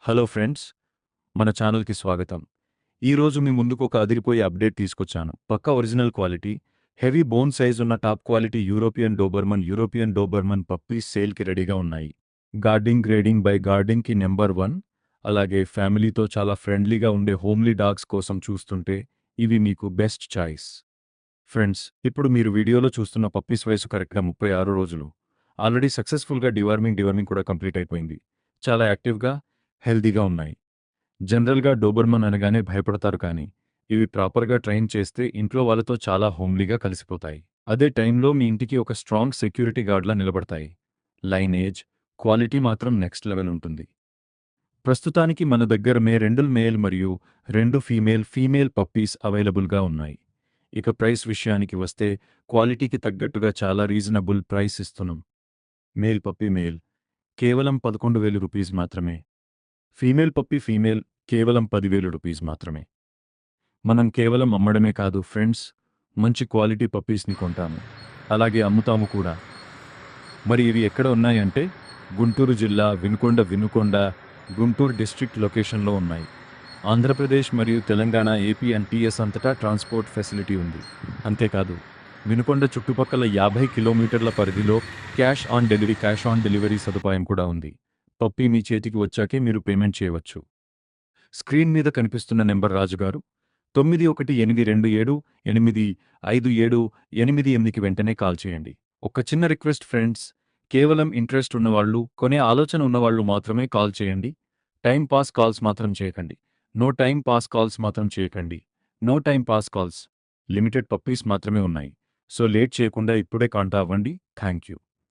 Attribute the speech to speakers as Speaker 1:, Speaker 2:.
Speaker 1: Hello friends, మన ఛానల్కి స్వాగతం. ఈరోజు మీ ముందుకు ఒక అదిరిపోయే అప్డేట్ తీసుకొచ్చాను. పక్కా original quality, heavy bone size ఉన్న top quality European Doberman puppies సేల్కి రెడీగా ఉన్నాయి. గార్డింగ్ గ్రేడింగ్ బై గార్డింగ్కి నెంబర్ 1. అలాగే ఫ్యామిలీతో చాలా ఫ్రెండ్లీగా ఉండే హోమ్లీ డాగ్స్ కోసం చూస్తుంటే ఇవి మీకు బెస్ట్ చాయిస్. ఫ్రెండ్స్, ఇప్పుడు మీరు వీడియోలో చూస్తున్న పప్పీస్ వయసు కరెక్ట్గా 36 రోజులు. ఆల్రెడీ సక్సెస్ఫుల్గా డివర్మింగ్ కూడా కంప్లీట్ అయిపోయింది. చాలా యాక్టివ్గా, హెల్దీగా ఉన్నాయి. జనరల్గా డోబర్మన్ అనగానే భయపడతారు, కానీ ఇవి ప్రాపర్గా ట్రైన్ చేస్తే ఇంట్లో వాళ్ళతో చాలా హోమ్లీగా కలిసిపోతాయి. అదే టైంలో మీ ఇంటికి ఒక స్ట్రాంగ్ సెక్యూరిటీ గార్డ్లా నిలబడతాయి. లైనేజ్, క్వాలిటీ మాత్రం నెక్స్ట్ లెవెల్ ఉంటుంది. ప్రస్తుతానికి మన దగ్గర రెండు మేల్ మరియు 2 ఫీమేల్ పప్పీస్ అవైలబుల్గా ఉన్నాయి. ఇక ప్రైస్ విషయానికి వస్తే క్వాలిటీకి తగ్గట్టుగా చాలా రీజనబుల్ ప్రైస్ ఇస్తున్నాం. మేల్ పప్పీ కేవలం 11,000 రూపీస్ మాత్రమే. ఫీమేల్ పప్పీ కేవలం 10,000 రూపీస్ మాత్రమే. మనం కేవలం అమ్మడమే కాదు ఫ్రెండ్స్, మంచి క్వాలిటీ పప్పీస్ని కొంటాము, అలాగే అమ్ముతాము కూడా. మరి ఇవి ఎక్కడ ఉన్నాయంటే గుంటూరు జిల్లా వినుకొండ గుంటూరు డిస్ట్రిక్ట్ లొకేషన్లో ఉన్నాయి. ఆంధ్రప్రదేశ్ మరియు తెలంగాణ, ఏపీ అండ్ టీఎస్ అంతటా ట్రాన్స్పోర్ట్ ఫెసిలిటీ ఉంది. అంతేకాదు, వినుకొండ చుట్టుపక్కల 50 కిలోమీటర్ల పరిధిలో క్యాష్ ఆన్ డెలివరీ సదుపాయం కూడా ఉంది. పప్పీ మీ చేతికి వచ్చాకే మీరు పేమెంట్ చేయవచ్చు. స్క్రీన్ మీద కనిపిస్తున్న నెంబర్ రాజుగారు 9187857888కి వెంటనే కాల్ చేయండి. ఒక చిన్న రిక్వెస్ట్ ఫ్రెండ్స్, కేవలం ఇంట్రెస్ట్ ఉన్నవాళ్ళు, కొనే ఆలోచన ఉన్నవాళ్ళు మాత్రమే కాల్ చేయండి. టైం పాస్ కాల్స్ మాత్రం చేయకండి. No time pass calls. Limited puppies మాత్రమే ఉన్నాయి. సో లేట్ చేయకుండా ఇప్పుడే కాంటాక్ట్ అవ్వండి. Thank you.